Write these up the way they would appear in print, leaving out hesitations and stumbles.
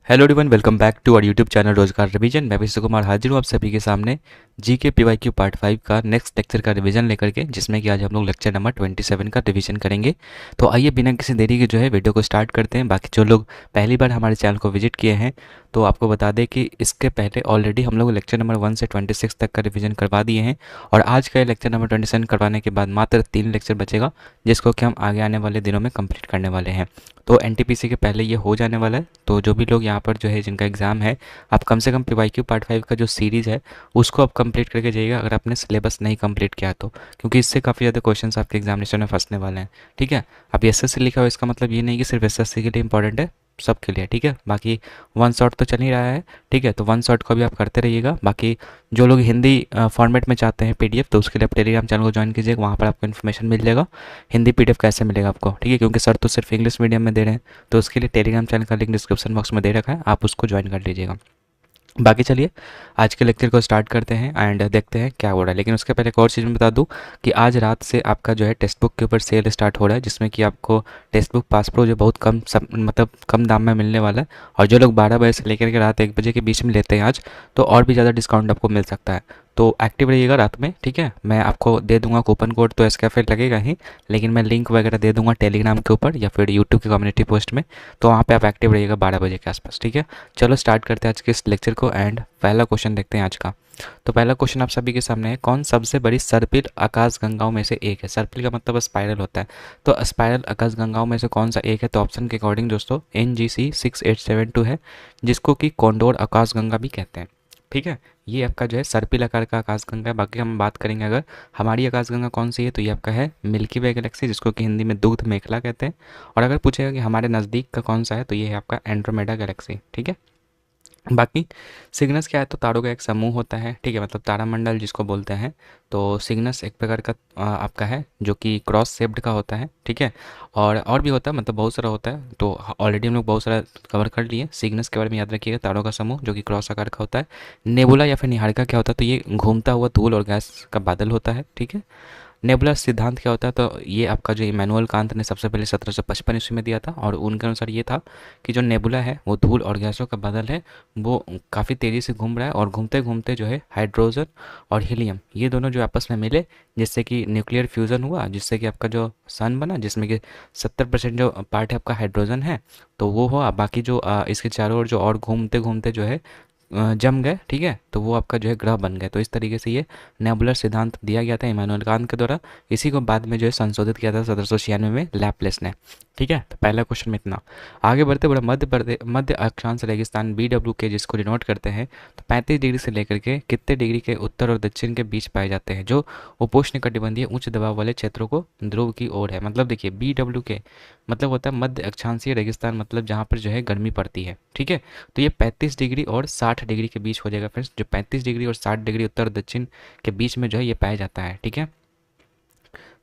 Hello everyone, welcome back to our YouTube channel Rozgar revision. मैं विश्व कुमार हाजिर हूँ आप सभी के सामने जीके पीवाईक्यू पार्ट 5 का नेक्स्ट लेक्चर का रिवीजन लेकर के, जिसमें कि आज हम लोग लेक्चर नंबर 27 का रिवीजन करेंगे। तो आइए बिना किसी देरी के जो है वीडियो को स्टार्ट करते हैं। बाकी जो लोग पहली बार हमारे चैनल को विजिट किए हैं तो आपको बता दें कि इसके पहले ऑलरेडी हम लोग लेक्चर नंबर 1 से 26 तक का रिवीजन करवा दिए हैं, और आज का लेक्चर नंबर 27 करवाने के बाद मात्र 3 लेक्चर बचेगा, जिसको कि हम आगे आने वाले दिनों में कंप्लीट करने वाले हैं। तो एनटीपीसी के पहले ये हो जाने वाला है। तो जो भी लोग यहाँ पर जो है जिनका एग्ज़ाम है, आप कम से कम पीवाईक्यू पार्ट 5 का जो सीरीज़ है उसको आप कंप्लीट करके जाइएगा, अगर आपने सिलेबस नहीं कंप्लीट किया तो, क्योंकि इससे काफ़ी ज़्यादा क्वेश्चंस आपके एग्जामिनेशन में फंसने वाले हैं। ठीक है, अब एसएससी लिखा हो इसका मतलब ये नहीं कि सिर्फ एसएससी के लिए इंपॉर्टेंट है, सबके लिए। ठीक है, बाकी वन शॉट तो चल ही रहा है। ठीक है, तो वन शॉट को भी आप करते रहिएगा। बाकी जो लोग हिंदी फॉर्मेट में चाहते हैं पीडीएफ, तो उसके लिए आप टेलीग्राम चैनल को ज्वाइन कीजिएगा, वहाँ पर आपको इन्फॉर्मेशन मिल जाएगा हिंदी पीडीएफ कैसे मिलेगा आपको। ठीक है, क्योंकि सर तो सिर्फ इंग्लिश मीडियम में दे रहे हैं, तो उसके लिए टेलीग्राम चैनल का लिंक डिस्क्रिप्शन बॉक्स में दे रखा है, आप उसको ज्वाइन कर लीजिएगा। बाकी चलिए आज के लेक्चर को स्टार्ट करते हैं एंड देखते हैं क्या हो रहा है। लेकिन उसके पहले एक और चीज़ मैं बता दूं कि आज रात से आपका जो है टेक्स्ट बुक के ऊपर सेल स्टार्ट हो रहा है, जिसमें कि आपको टेक्स्ट बुक पास प्रो जो बहुत कम मतलब कम दाम में मिलने वाला है। और जो लोग 12 बजे से लेकर के रात 1 बजे के बीच में लेते हैं आज, तो और भी ज़्यादा डिस्काउंट आपको मिल सकता है। तो एक्टिव रहिएगा रात में। ठीक है, मैं आपको दे दूंगा कूपन कोड, तो एसकेफे लगेगा ही, लेकिन मैं लिंक वगैरह दे दूंगा टेलीग्राम के ऊपर या फिर यूट्यूब की कम्युनिटी पोस्ट में, तो वहाँ पे आप एक्टिव रहिएगा 12 बजे के आसपास। ठीक है, चलो स्टार्ट करते हैं आज के इस लेक्चर को एंड पहला क्वेश्चन देखते हैं आज का। तो पहला क्वेश्चन आप सभी के सामने है, कौन सबसे बड़ी सर्पिल आकाशगंगाओं में से एक है। सर्पिल का मतलब स्पाइरल होता है, तो स्पाइरल आकाशगंगाओं में से कौन सा एक है। तो ऑप्शन के अकॉर्डिंग दोस्तों NGC 6872 है, जिसको कि कॉन्डोर आकाशगंगा भी कहते हैं। ठीक है, ये आपका जो है सर्पिल आकार का आकाशगंगा है। बाकी हम बात करेंगे अगर हमारी आकाशगंगा कौन सी है, तो ये आपका है मिल्की वे गैलेक्सी, जिसको कि हिंदी में दुग्ध मेखला कहते हैं। और अगर पूछेगा कि हमारे नज़दीक का कौन सा है, तो ये है आपका एंड्रोमेडा गैलेक्सी। ठीक है, बाकी सिग्नस क्या है, तो तारों का एक समूह होता है। ठीक है, मतलब तारामंडल जिसको बोलते हैं। तो सिग्नस एक प्रकार का आपका है जो कि क्रॉस शेप्ड का होता है। ठीक है, और भी होता है, मतलब बहुत सारा होता है, तो ऑलरेडी हम लोग बहुत सारा कवर कर लिए। सिग्नस के बारे में याद रखिएगा, तारों का समूह जो कि क्रॉस आकार का होता है। नेबुला या फिर निहारिका क्या होता है, तो ये घूमता हुआ धूल और गैस का बादल होता है। ठीक है, नेबुला सिद्धांत क्या होता है, तो ये आपका जो इमैनुअल कांत ने सबसे पहले 1755 ईस्वी में दिया था, और उनके अनुसार ये था कि जो नेबुला है वो धूल और गैसों का बादल है, वो काफ़ी तेज़ी से घूम रहा है, और घूमते घूमते जो है हाइड्रोजन और हीलियम ये दोनों जो आपस में मिले, जिससे कि न्यूक्लियर फ्यूज़न हुआ, जिससे कि आपका जो सन बना, जिसमें कि 70% जो पार्ट है आपका हाइड्रोजन है, तो वो हुआ। बाकी जो इसके चारों ओर जो और घूमते घूमते जो है जम गए। ठीक है, तो वो आपका जो है ग्रह बन गए। तो इस तरीके से ये नेबुलर सिद्धांत दिया गया था इमानुएल कांत के द्वारा। इसी को बाद में जो है संशोधित किया था 1796 में लैपलेस ने। ठीक है, तो पहला क्वेश्चन में इतना। आगे बढ़ते बढ़े मध्य अक्षांश रेगिस्तान BW के जिसको डिनोट करते हैं, तो 35 डिग्री से लेकर के कितने डिग्री के उत्तर और दक्षिण के बीच पाए जाते हैं, जो उपोष्णकटिबंधीय उच्च दबाव वाले क्षेत्रों को ध्रुव की ओर है। मतलब देखिए BW के मतलब होता है मध्य अक्षांशीय रेगिस्तान, मतलब जहाँ पर जो है गर्मी पड़ती है। ठीक है, तो ये 35 डिग्री और 60 डिग्री के बीच हो जाएगा फ्रेंड्स। जो 35 डिग्री और 60 डिग्री उत्तर दक्षिण के बीच में जो है ये पाया जाता है। ठीक है,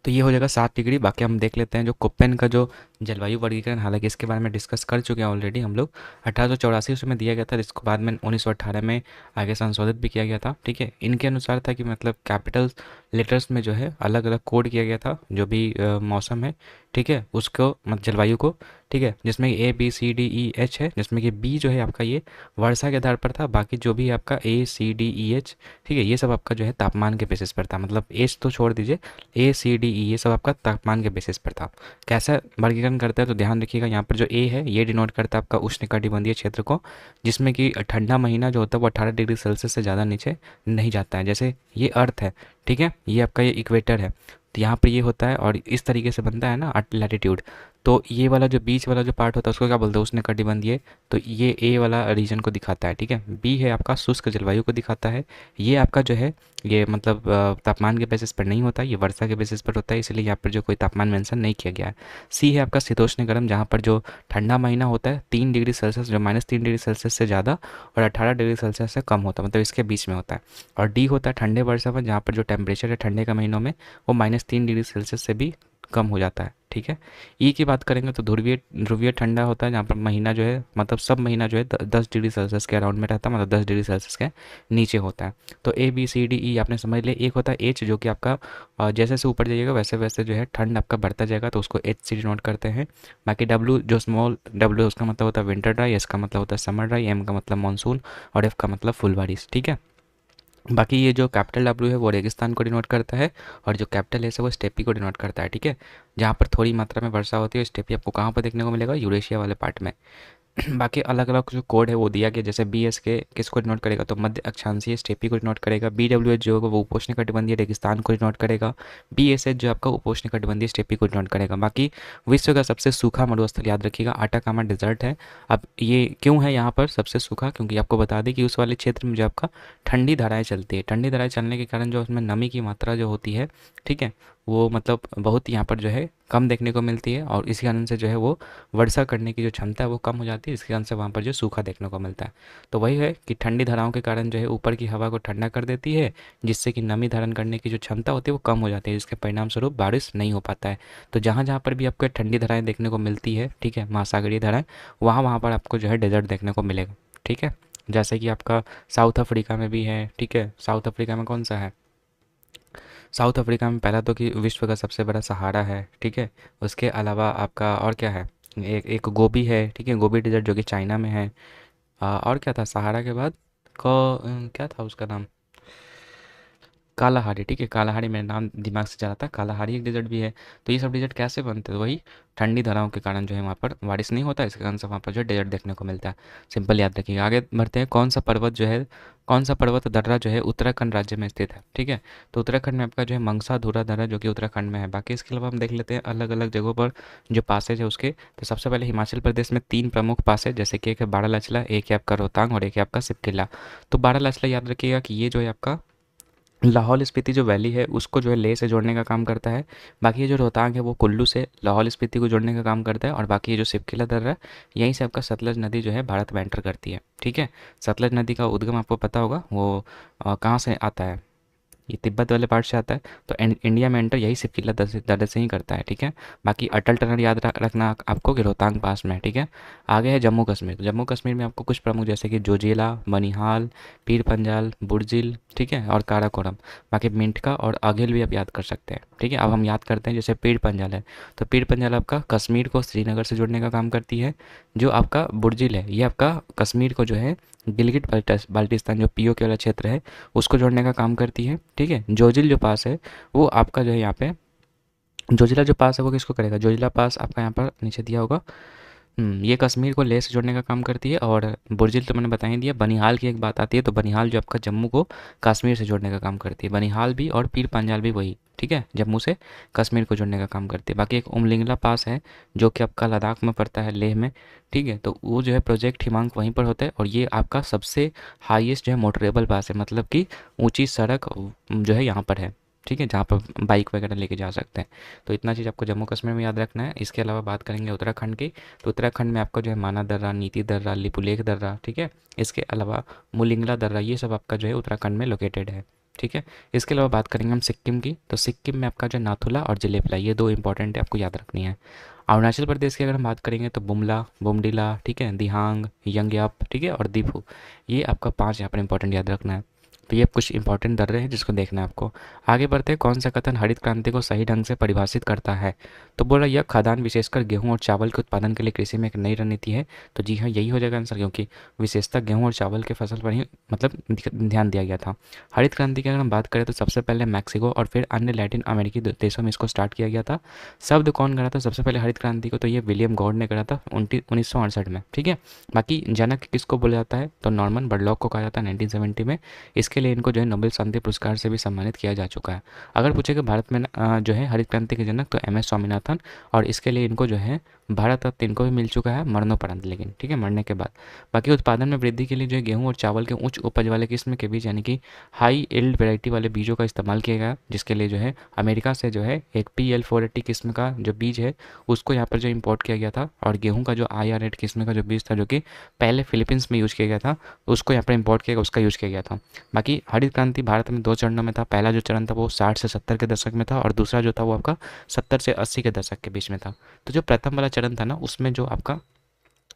तो ये हो जाएगा 7 डिग्री। बाकी हम देख लेते हैं जो कोपेन का जो जलवायु वर्गीकरण, हालांकि इसके बारे में डिस्कस कर चुके हैं ऑलरेडी हम लोग। 1884 उसमें दिया गया था, जिसको बाद में 1918 में आगे संशोधित भी किया गया था। ठीक है, इनके अनुसार था कि मतलब कैपिटल लेटर्स में जो है अलग अलग कोड किया गया था जो भी मौसम है। ठीक है, उसको जलवायु को। ठीक है, जिसमें ABCDEH है, जिसमें कि बी जो है आपका ये वर्षा के आधार पर था, बाकी जो भी आपका ACDEH, ठीक है, ये सब आपका जो है तापमान के बेसिस पर था। मतलब एच तो छोड़ दीजिए, ACDE ये सब आपका तापमान के बेसिस पर था। कैसा वर्गीकरण करता है, तो ध्यान रखिएगा यहाँ पर जो ए है ये डिनोट करता है आपका उष्णकटिबंधीय क्षेत्र को, जिसमें कि ठंडा महीना जो होता है वो 18 डिग्री सेल्सियस से ज़्यादा नीचे नहीं जाता है। जैसे ये अर्थ है, ठीक है, ये आपका ये इक्वेटर है, तो यहाँ पर ये होता है और इस तरीके से बनता है ना लैटिट्यूड। तो ये वाला जो बीच वाला जो पार्ट होता है उसको क्या बोलते हैं, उष्णकटिबंधीय। तो ये ए वाला रीजन को दिखाता है। ठीक है, बी है आपका शुष्क जलवायु को दिखाता है। ये आपका जो है ये मतलब तापमान के बेसिस पर नहीं होता, ये वर्षा के बेसिस पर होता है, इसलिए यहाँ पर जो कोई तापमान मेंशन नहीं किया गया है। सी है आपका शीतोष्ण गर्म, जहाँ पर जो ठंडा महीना होता है 3 डिग्री सेल्सियस, जो -3 डिग्री सेल्सियस से ज़्यादा और 18 डिग्री सेल्सियस से कम होता है, मतलब इसके बीच में होता है। और डी होता है ठंडे वर्षा में, जहाँ पर जो टेम्परेचर है ठंडे के महीनों में वो -3 डिग्री सेल्सियस से भी कम हो जाता है। ठीक है। ई की बात करेंगे तो ध्रुवीय ध्रुवीय ठंडा होता है, जहाँ पर महीना जो है मतलब सब महीना जो है 10 डिग्री सेल्सियस के अराउंड में रहता है, मतलब 10 डिग्री सेल्सियस के नीचे होता है। तो A B C D E आपने समझ लिया। एक होता है एच, जो कि आपका जैसे जैसे ऊपर जाइएगा वैसे वैसे जो है ठंड आपका बढ़ता जाएगा, तो उसको एच सी डिनोट करते हैं। बाकी डब्ल्यू, जो स्मॉल डब्ल्यू, उसका मतलब होता है विंटर ड्राई, एस का मतलब होता है समर ड्राई, एम का मतलब मानसून और एफ का मतलब फुल बारिश, ठीक है। बाकी ये जो कैपिटल डब्ल्यू है वो रेगिस्तान को डिनोट करता है, और जो कैपिटल एस है वो स्टेपी को डिनोट करता है, ठीक है। जहाँ पर थोड़ी मात्रा में वर्षा होती है, स्टेपी आपको कहाँ पर देखने को मिलेगा, यूरेशिया वाले पार्ट में। बाकी अलग अलग जो कोड है वो दिया गया, जैसे बी एस के किसको डिनोट करेगा, तो मध्य अक्षांशीय स्टेपी को डिनोट करेगा। बी डब्ल्यू एच जो होगा वो उपोष्णकटिबंधीय रेगिस्तान को डिनोट करेगा। बी एस एच जो आपका उपोष्णकटिबंधीय स्टेपी को डिनोट करेगा। बाकी विश्व का सबसे सूखा मरुस्थल याद रखिएगा, आटाकामा डिजर्ट है। अब ये क्यों है यहाँ पर सबसे सूखा, क्योंकि आपको बता दें कि उस वाले क्षेत्र में जो आपका ठंडी धाराएं चलती है, ठंडी धाराएं चलने के कारण जो उसमें नमी की मात्रा जो होती है, ठीक है, वो मतलब बहुत यहाँ पर जो है कम देखने को मिलती है, और इसी कारण से जो है वो वर्षा करने की जो क्षमता है वो कम हो जाती है, इसके कारण से वहाँ पर जो सूखा देखने को मिलता है। तो वही है कि ठंडी धाराओं के कारण जो है ऊपर की हवा को ठंडा कर देती है, जिससे कि नमी धारण करने की जो क्षमता होती है वो कम हो जाती है, जिसके परिणाम स्वरूप बारिश नहीं हो पाता है। तो जहाँ जहाँ पर भी आपको ठंडी धाराएँ देखने को मिलती है, ठीक है, महासागरीय धाराएँ, वहाँ वहाँ पर आपको जो है डेजर्ट देखने को मिलेगा, ठीक है। जैसे कि आपका साउथ अफ्रीका में भी है, ठीक है। साउथ अफ्रीका में कौन सा है, साउथ अफ्रीका में पहला तो कि विश्व का सबसे बड़ा सहारा है, ठीक है। उसके अलावा आपका और क्या है, एक एक गोबी है, ठीक है, गोबी डिजर्ट जो कि चाइना में है। और क्या था सहारा के बाद को, क्या था उसका नाम, कालाहारी, ठीक है, कालाहारी मेरे नाम दिमाग से जा रहा था, कालाहारी एक डिजर्ट भी है। तो ये सब डिजर्ट कैसे बनते हैं, तो वही ठंडी धाराओं के कारण जो है वहाँ पर बारिश नहीं होता है, इसके कारण से वहाँ पर जो है डेजर्ट देखने को मिलता है। सिंपल याद रखिएगा। आगे बढ़ते हैं, कौन सा पर्वत जो है, कौन सा पर्वत दर्रा जो है उत्तराखंड राज्य में स्थित है, ठीक है। तो उत्तराखंड में आपका जो है मंगसा धुरा दर्रा जो कि उत्तराखंड में है। बाकी इसके अलावा हम देख लेते हैं अलग अलग जगहों पर जो पासेज है उसके। तो सबसे पहले हिमाचल प्रदेश में 3 प्रमुख पास है, जैसे कि एक है बारालाचला, एक है आपका रोहतांग और एक है आपका सिपकिला। तो बारालाचला याद रखिएगा कि ये जो है आपका लाहौल स्पीति जो वैली है उसको जो है लेह से जोड़ने का काम करता है। बाकी ये जो रोहतांग है वो कुल्लू से लाहौल स्पीति को जोड़ने का काम करता है, और बाकी ये जो सिपकिला दर्रा है यहीं से आपका सतलज नदी जो है भारत में एंटर करती है, ठीक है। सतलज नदी का उद्गम आपको पता होगा वो कहाँ से आता है, ये तिब्बत वाले पार्ट से आता है। तो इंडिया में एंटर यही सिपकिला दर्रे से ही करता है, ठीक है। बाकी अटल टनल याद रखना आपको कि रोहतांग पास में है, ठीक है। आगे है जम्मू कश्मीर। तो जम्मू कश्मीर में आपको कुछ प्रमुख जैसे कि जोजिला, बनिहाल, पीर पंजाल, बुर्जिल, ठीक है, और काराकोरम। बाकी मिंटका और आघिल भी आप याद कर सकते हैं, ठीक है। अब हम याद करते हैं, जैसे पीर पंजाल है, तो पीर पंजाल आपका कश्मीर को श्रीनगर से जोड़ने का काम करती है। जो आपका बुर्जिल है ये आपका कश्मीर को जो है गिलगिट बाल्टिस्तान जो पीओ के वाला क्षेत्र है उसको जोड़ने का काम करती है, ठीक है। जोजिल जो पास है वो आपका जो है यहाँ पे, जोजिला जो पास है वो किसको करेगा, जोजिला पास आपका यहाँ पर नीचे दिया होगा। ये कश्मीर को लेह से जोड़ने का काम करती है, और बुर्जिल तो मैंने बता ही दिया। बनिहाल की एक बात आती है, तो बनिहाल जो आपका जम्मू को कश्मीर से जोड़ने का काम करती है, बनिहाल भी और पीर पंजाल भी वही, ठीक है, जम्मू से कश्मीर को जोड़ने का काम करती है। बाकी एक उमलिंगला पास है जो कि आपका लद्दाख में पड़ता है, लेह में, ठीक है। तो वो जो है प्रोजेक्ट हिमांक वहीं पर होता है, और ये आपका सबसे हाईएस्ट जो है मोटरेबल पास है, मतलब कि ऊंची सड़क जो है यहाँ पर है, ठीक है, जहाँ पर बाइक वगैरह लेके जा सकते हैं। तो इतना चीज़ आपको जम्मू कश्मीर में याद रखना है। इसके अलावा बात करेंगे उत्तराखंड की, तो उत्तराखंड में आपका जो है माना दर्रा, नीति दर्रा, लिपुलेख दर्रा, ठीक है। इसके अलावा मुलिंगला दर्रा, ये सब आपका जो है उत्तराखंड में लोकेटेड है, ठीक है। इसके अलावा बात करेंगे हम सिक्किम की, तो सिक्किम में आपका जो नाथुला और जिलेबला ये 2 इंपॉर्टेंट है, आपको याद रखनी है। अरुणाचल प्रदेश की अगर हम बात करेंगे तो बुमला, बुमडिला, ठीक है, दिहांग, यंगयाप, ठीक है, और दीफू, ये आपका 5 यहाँ पर इंपॉर्टेंट याद रखना है। तो ये कुछ इंपॉर्टेंट दर्रे हैं जिसको देखना है आपको। आगे बढ़ते हैं, कौन सा कथन हरित क्रांति को सही ढंग से परिभाषित करता है, तो बोला यह खाद्यान्न विशेषकर गेहूं और चावल के उत्पादन के लिए कृषि में एक नई रणनीति है। तो जी हाँ, यही हो जाएगा आंसर, क्योंकि विशेषतः गेहूं और चावल के फसल पर ही मतलब ध्यान दिया गया था। हरित क्रांति की अगर हम बात करें तो सबसे पहले मैक्सिको और फिर अन्य लैटिन अमेरिकी देशों में इसको स्टार्ट किया गया था। शब्द कौन करा था सबसे पहले हरित क्रांति को, तो ये विलियम गॉड ने करा था 1968 में, ठीक है। बाकी जनक किसको बोला जाता है, तो नॉर्मन बर्लॉक को कहा जाता है 1970 में। इसके लिए इनको जो है नोबेल शांति पुरस्कार से भी सम्मानित किया जा चुका है। अगर पूछे कि भारत में जो है हरित क्रांति के जनक, तो MS स्वामीनाथन, और इसके लिए इनको जो है भारत रत्न इनको भी मिल चुका है मरणोपरांत, लेकिन ठीक है, मरने के बाद। बाकी उत्पादन में वृद्धि के लिए जो है गेहूं और चावल के उच्च उपज वाले किस्म के बीज यानी कि हाई इल्ड वैरायटी वाले बीजों का इस्तेमाल किया गया, जिसके लिए जो है अमेरिका से जो है एक PL480 किस्म का जो बीज है उसको यहाँ पर जो इम्पोर्ट किया गया था, और गेहूँ का जो IR8 किस्म का जो बीज था जो कि पहले फिलीपींस में यूज़ किया गया था, उसको यहाँ पर इम्पोर्ट किया गया, उसका यूज़ किया गया था। बाकी बाकी हरित क्रांति भारत में 2 चरणों में था। पहला जो चरण था वो 60 से 70 के दशक में था और दूसरा जो था वो आपका 70 से 80 के दशक के बीच में था। तो जो प्रथम वाला चरण था ना, उसमें जो आपका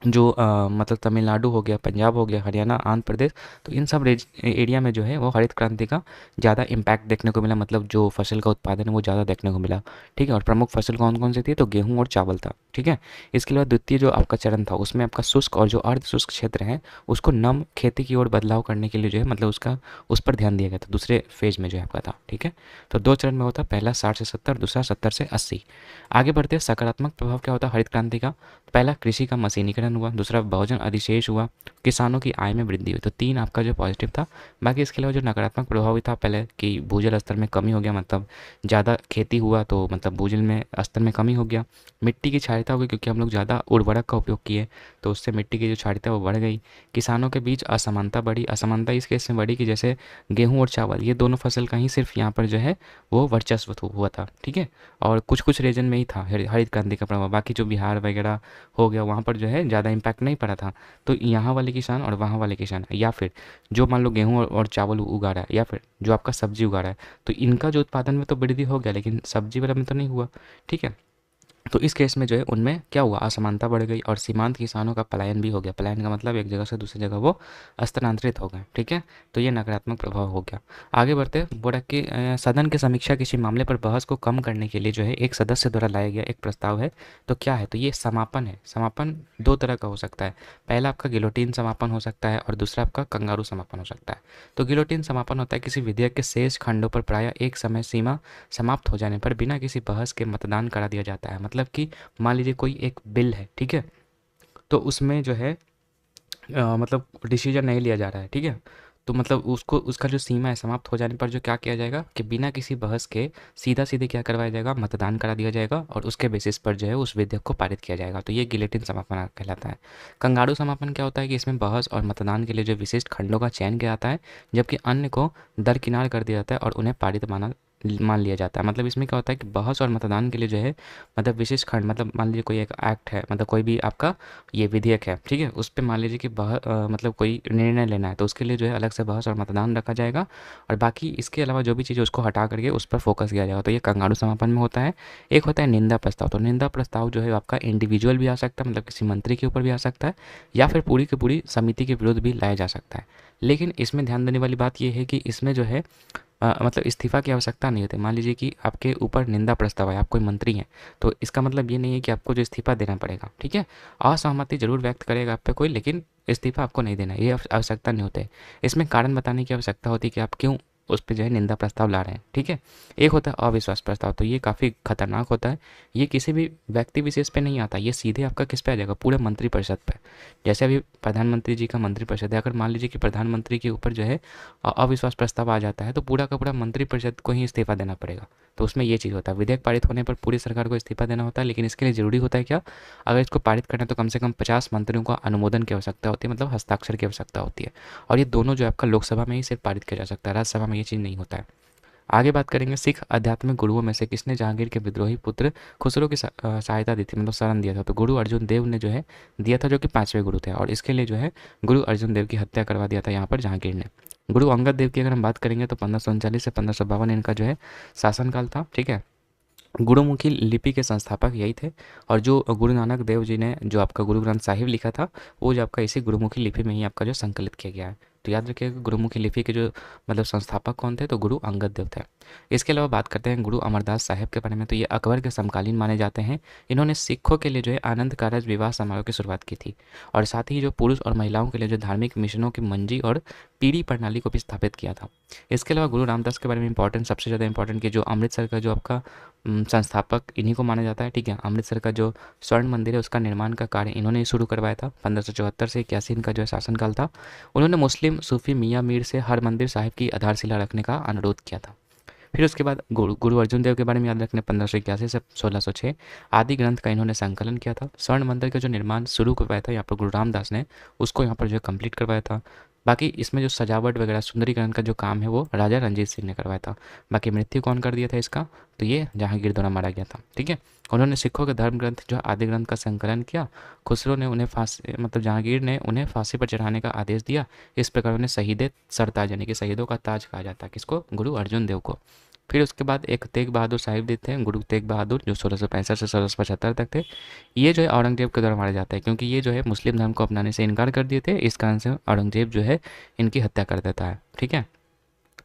जो मतलब तमिलनाडु हो गया, पंजाब हो गया, हरियाणा, आंध्र प्रदेश, तो इन सब एरिया में जो है वो हरित क्रांति का ज़्यादा इम्पैक्ट देखने को मिला। मतलब जो फसल का उत्पादन है वो ज़्यादा देखने को मिला। ठीक है, और प्रमुख फसल कौन कौन सी थी, तो गेहूँ और चावल था। ठीक है, इसके अलावा द्वितीय जो आपका चरण था उसमें आपका शुष्क और जो अर्ध शुष्क क्षेत्र है उसको नम खेती की ओर बदलाव करने के लिए जो है मतलब उसका उस पर ध्यान दिया गया था, दूसरे फेज में जो है आपका था। ठीक है, तो 2 चरण में होता, पहला 60 से 70, दूसरा 70 से 80। आगे बढ़ते हैं, सकारात्मक प्रभाव क्या होता है हरित क्रांति का। पहला कृषि का मशीनीकरण हुआ, दूसरा भोजन अधिशेष हुआ, किसानों की आय में वृद्धि हुई। तो 3 आपका जो पॉजिटिव था। बाकी इसके अलावा जो नकारात्मक प्रभाव भी था पहले कि भूजल स्तर में कमी हो गया, मतलब ज़्यादा खेती हुआ तो मतलब भूजल में स्तर में कमी हो गया। मिट्टी की क्षारीयता हो गई क्योंकि हम लोग ज़्यादा उर्वरक का उपयोग किए तो उससे मिट्टी की जो क्षारीयता वो बढ़ गई। किसानों के बीच असमानता बढ़ी। असमानता इस केस में बढ़ी कि जैसे गेहूँ और चावल ये दोनों फसल का ही सिर्फ यहाँ पर जो है वो वर्चस्व हुआ था। ठीक है, और कुछ कुछ रीजन में ही था हरित क्रांति का प्रभाव। बाकी जो बिहार वगैरह हो गया वहाँ पर जो है ज़्यादा इम्पैक्ट नहीं पड़ा था। तो यहाँ वाले किसान और वहाँ वाले किसान, या फिर जो मान लो गेहूँ और चावल उगा रहा है, या फिर जो आपका सब्जी उगा रहा है, तो इनका जो उत्पादन में तो वृद्धि हो गया लेकिन सब्जी वाला में तो नहीं हुआ। ठीक है, तो इस केस में जो है उनमें क्या हुआ, असमानता बढ़ गई और सीमांत किसानों का पलायन भी हो गया। पलायन का मतलब एक जगह से दूसरी जगह वो स्थानांतरित हो गए। ठीक है, तो ये नकारात्मक प्रभाव हो गया। आगे बढ़ते बोला कि सदन की समीक्षा किसी मामले पर बहस को कम करने के लिए जो है एक सदस्य द्वारा लाया गया एक प्रस्ताव है। तो क्या है, तो ये समापन है। समापन 2 तरह का हो सकता है। पहला आपका गिलोटीन समापन हो सकता है और दूसरा आपका कंगारू समापन हो सकता है। तो गिलोटीन समापन होता है किसी विधेयक के शेष खंडों पर प्रायः एक समय सीमा समाप्त हो जाने पर बिना किसी बहस के मतदान करा दिया जाता है। मतलब कि मान लीजिए कोई एक बिल है, ठीक है, तो उसमें जो है मतलब डिसीजन नहीं लिया जा रहा है। ठीक है, तो मतलब उसको उसका जो सीमा है समाप्त हो जाने पर जो क्या किया जाएगा कि बिना किसी बहस के सीधा सीधे क्या करवाया जाएगा, मतदान करा दिया जाएगा और उसके बेसिस पर जो है उस विधेयक को पारित किया जाएगा। तो ये गिलेटिन समापन कहलाता है। कंगारू समापन क्या होता है कि इसमें बहस और मतदान के लिए जो विशिष्ट खंडों का चयन किया जाता है जबकि अन्य को दरकिनार कर दिया जाता है और उन्हें पारित मान लिया जाता है। मतलब इसमें क्या होता है कि बहस और मतदान के लिए जो है मतलब विशिष्ट खंड, मतलब मान लीजिए कोई एक एक्ट है, मतलब कोई भी आपका ये विधेयक है, ठीक है, उस पे मान लीजिए कि मतलब कोई निर्णय लेना है तो उसके लिए जो है अलग से बहस और मतदान रखा जाएगा और बाकी इसके अलावा जो भी चीज़ है उसको हटा करके उस पर फोकस किया जाएगा। तो ये कंगारू समापन में होता है। एक होता है निंदा प्रस्ताव। तो निंदा प्रस्ताव जो है आपका इंडिविजुअल भी आ सकता है, मतलब किसी मंत्री के ऊपर भी आ सकता है, या फिर पूरी की पूरी समिति के विरुद्ध भी लाया जा सकता है। लेकिन इसमें ध्यान देने वाली बात यह है कि इसमें जो है मतलब इस्तीफा की आवश्यकता नहीं होती। मान लीजिए कि आपके ऊपर निंदा प्रस्ताव है, आप कोई मंत्री हैं, तो इसका मतलब ये नहीं है कि आपको जो इस्तीफा देना पड़ेगा। ठीक है, असहमति जरूर व्यक्त करेगा आप पे कोई, लेकिन इस्तीफा आपको नहीं देना, ये आवश्यकता नहीं होती है। इसमें कारण बताने की आवश्यकता होती है कि आप क्यों उस पर जो है निंदा प्रस्ताव ला रहे हैं। ठीक है, एक होता है अविश्वास प्रस्ताव। तो ये काफ़ी खतरनाक होता है। ये किसी भी व्यक्ति विशेष पे नहीं आता, ये सीधे आपका किस पे आ जाएगा, पूरे मंत्रिपरिषद पे। जैसे अभी प्रधानमंत्री जी का मंत्रिपरिषद है, अगर मान लीजिए कि प्रधानमंत्री के ऊपर जो है अविश्वास प्रस्ताव आ जाता है तो पूरा का पूरा मंत्रिपरिषद को ही इस्तीफा देना पड़ेगा। तो उसमें ये चीज़ होता है, विधेयक पारित होने पर पूरी सरकार को इस्तीफा देना होता है। लेकिन इसके लिए ज़रूरी होता है क्या, अगर इसको पारित करना है तो कम से कम 50 मंत्रियों का अनुमोदन की आवश्यकता होती है, मतलब हस्ताक्षर की आवश्यकता होती है। और ये दोनों जो आपका लोकसभा में ही सिर्फ पारित किया जा सकता है, राज्यसभा में ये चीज़ नहीं होता है। आगे बात करेंगे, सिख आध्यात्मिक गुरुओं में से किसने जहांगीर के विद्रोही पुत्र खुसरो की सहायता दी थी, मतलब शरण दिया था। तो गुरु अर्जुन देव ने जो है दिया था, जो कि 5वें गुरु थे, और इसके लिए जो है गुरु अर्जुन देव की हत्या करवा दिया था यहाँ पर जहांगीर ने। गुरु अंगद देव की अगर हम बात करेंगे तो 1539 से 1552 इनका जो है शासनकाल था। ठीक है, गुरुमुखी लिपि के संस्थापक यही थे और जो गुरु नानक देव जी ने जो आपका गुरु ग्रंथ साहिब लिखा था वो जो आपका इसी गुरुमुखी लिपि में ही आपका जो संकलित किया गया है। तो याद रखिएगा गुरुमुखी लिपि के जो मतलब संस्थापक कौन थे, तो गुरु अंगद देव थे। इसके अलावा बात करते हैं गुरु अमरदास साहिब के बारे में। तो ये अकबर के समकालीन माने जाते हैं। इन्होंने सिखों के लिए जो है आनंद कारज विवाह समारोह की शुरुआत की थी और साथ ही जो पुरुष और महिलाओं के लिए जो धार्मिक मिशनों की मंजी और पीढ़ी प्रणाली को भी स्थापित किया था। इसके अलावा गुरु रामदास के बारे में इंपॉर्टेंट, सबसे ज़्यादा इंपॉर्टेंट कि जो अमृतसर का जो आपका संस्थापक इन्हीं को माना जाता है। ठीक है, अमृतसर का जो स्वर्ण मंदिर है उसका निर्माण का कार्य इन्होंने शुरू करवाया था। 1574 से 81 इनका जो है शासनकाल था। उन्होंने मुस्लिम सूफी मियाँ मीर से हर मंदिर साहिब की आधारशिला रखने का अनुरोध किया था। फिर उसके बाद गुरु अर्जुन देव के बारे में याद रखने, 1581 से 1606 आदि ग्रंथ का इन्होंने संकलन किया था। स्वर्ण मंदिर का जो निर्माण शुरू करवाया था यहाँ पर गुरु रामदास ने, उसको यहाँ पर जो है कंप्लीट करवाया था। बाकी इसमें जो सजावट वगैरह सुंदरीकरण का जो काम है वो राजा रंजीत सिंह ने करवाया था। बाकी मृत्यु कौन कर दिया था इसका, तो ये जहांगीर द्वारा मारा गया था। ठीक है, उन्होंने सिखों के धर्म ग्रंथ जो आदि ग्रंथ का संकलन किया। खुसरो ने उन्हें फांसी मतलब जहांगीर ने उन्हें फांसी पर चढ़ाने का आदेश दिया। इस प्रकार उन्हें शहीद सरताज यानी कि शहीदों का ताज कहा जाता है किसको, गुरु अर्जुन देव को। फिर उसके बाद एक तेग बहादुर साहिब भी थे, गुरु तेग बहादुर, जो 1665 से 1675 तक थे। ये जो है औरंगजेब के द्वारा मारे जाते हैं, क्योंकि ये जो है मुस्लिम धर्म को अपनाने से इनकार कर दिए थे। इस कारण से औरंगजेब जो है इनकी हत्या कर देता है। ठीक है,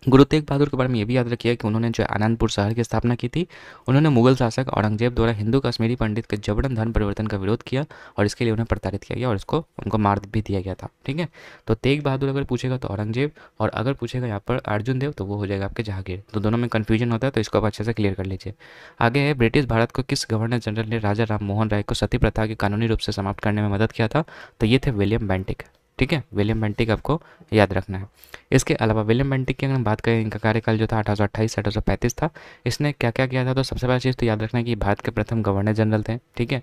गुरु तेग बहादुर के बारे में ये भी याद रखिए कि उन्होंने जो आनंदपुर शहर की स्थापना की थी। उन्होंने मुगल शासक औरंगजेब द्वारा हिंदू कश्मीरी पंडित के जबरन धर्म परिवर्तन का विरोध किया और इसके लिए उन्हें प्रताड़ित किया गया और उसको उनको मार भी दिया गया था। ठीक है, तो तेग बहादुर अगर पूछेगा तो औरंगजेब, और अगर पूछेगा यहाँ पर अर्जुन देव तो वो हो जाएगा आपके जहांगीर। तो दोनों में कन्फ्यूजन होता है, तो इसको आप अच्छे से क्लियर कर लीजिए। आगे है, ब्रिटिश भारत को किस गवर्नर जनरल ने राजा राम मोहन राय को सती प्रथा की कानूनी रूप से समाप्त करने में मदद किया था, तो ये थे विलियम बेंटिक। ठीक है, विलियम बेंटिक आपको याद रखना है। इसके अलावा विलियम बेंटिक की अगर हम बात करें, इनका कार्यकाल जो था 1828 से 1835 था। इसने क्या क्या किया था, तो सबसे पहला चीज़ तो याद रखना है कि भारत के प्रथम गवर्नर जनरल थे। ठीक है,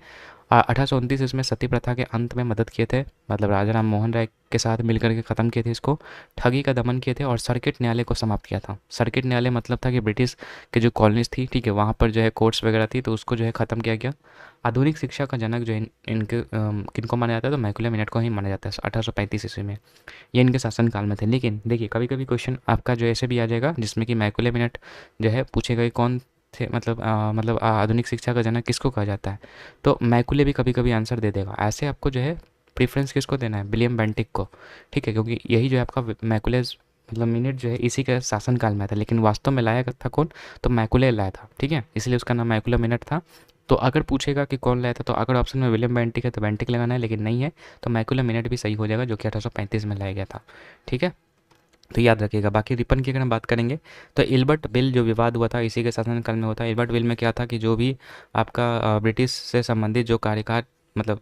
1829 इसमें सती प्रथा के अंत में मदद किए थे, मतलब राजा राम मोहन राय के साथ मिलकर के ख़त्म किए थे इसको। ठगी का दमन किए थे और सर्किट न्यायालय को समाप्त किया था। सर्किट न्यायालय मतलब था कि ब्रिटिश के जो कॉलोनीज थी, ठीक है, वहाँ पर जो है कोर्ट्स वगैरह थी, तो उसको जो है ख़त्म किया गया। आधुनिक शिक्षा का जनक जो इनके किनको माना जाता है, तो मैकुलम मिनट को ही माना जाता है 1835 ईस्वी में। ये इनके शासनकाल में थे। लेकिन देखिए कभी कभी क्वेश्चन आपका जो ऐसे भी आ जाएगा जिसमें कि मैकुले मिनट जो है पूछेगा कि कौन थे, मतलब आधुनिक शिक्षा का जनक किसको कहा जाता है, तो मैकुले भी कभी कभी आंसर दे देगा। ऐसे आपको जो है प्रेफरेंस किसको देना है, विलियम बेंटिक को। ठीक है, क्योंकि यही जो है आपका मैकुलेज मतलब मिनट जो है इसी के शासनकाल में था, लेकिन वास्तव में लाया था कौन, तो मैकुले लाया था। ठीक है, इसलिए उसका नाम मैकुला मिनट था। तो अगर पूछेगा कि कौन लाया था, तो अगर ऑप्शन में विलियम बेंटिक है तो बेंटिक लगाना है, लेकिन नहीं है तो मैकुला मिनट भी सही हो जाएगा, जो कि 1835 में लाया गया था। ठीक है, तो याद रखिएगा। बाकी रिपन की अगर हम बात करेंगे, तो इल्बर्ट बिल जो विवाद हुआ था इसी के शासनकाल में हुआ था। इल्बर्ट बिल में क्या था कि जो भी आपका ब्रिटिश से संबंधित जो कार्यकाल मतलब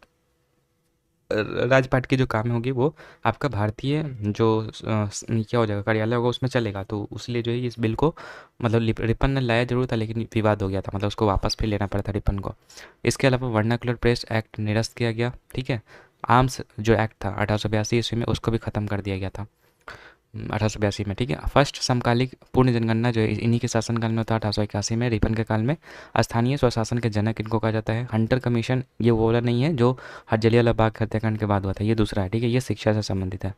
राजपाट की जो काम होगी वो आपका भारतीय जो क्या हो जाएगा कार्यालय होगा उसमें चलेगा। तो उसलिए जो है इस बिल को मतलब रिपन ने लाया जरूर था, लेकिन विवाद हो गया था, मतलब उसको वापस फिर लेना पड़ा था रिपन को। इसके अलावा वर्नाकुलर प्रेस एक्ट निरस्त किया गया। ठीक है, आर्म्स जो एक्ट था 1882 ईस्वी में, उसको भी ख़त्म कर दिया गया था 1882 में। ठीक है, फर्स्ट समकालिक पूर्ण जनगणना जो है इन्हीं के शासनकाल में होता है 1881 में, रिपन के काल में। स्थानीय स्वशासन के जनक इनको कहा जाता है। हंटर कमीशन ये वो वाला नहीं है जो जलियांवाला बाग हत्याकांड के बाद हुआ था, ये दूसरा है। ठीक है, ये शिक्षा से संबंधित है।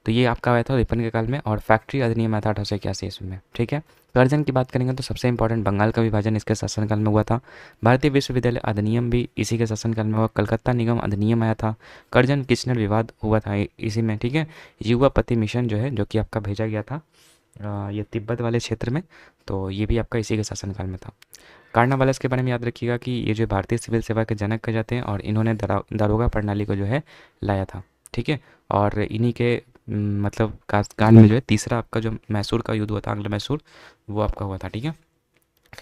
तो ये आपका आया था रिपन के काल में। और फैक्ट्री अधिनियम आया था 1881 ईस्वी में। ठीक है, कर्जन की बात करेंगे तो सबसे इंपॉर्टेंट बंगाल का विभाजन इसके शासनकाल में हुआ था। भारतीय विश्वविद्यालय अधिनियम भी इसी के शासनकाल में हुआ। कलकत्ता निगम अधिनियम आया था। कर्जन किचनर विवाद हुआ था इसी में। ठीक है, युवा पति मिशन जो है जो कि आपका भेजा गया था ये तिब्बत वाले क्षेत्र में, तो ये भी आपका इसी के शासनकाल में था। कार्नावालिस के बारे में याद रखिएगा कि ये जो भारतीय सिविल सेवा के जनक कहे जाते हैं और इन्होंने दारोगा प्रणाली को जो है लाया था। ठीक है, और इन्हीं के मतलब काल में जो है तीसरा आपका जो मैसूर का युद्ध हुआ था, आंग्ल मैसूर, वो आपका हुआ था। ठीक है,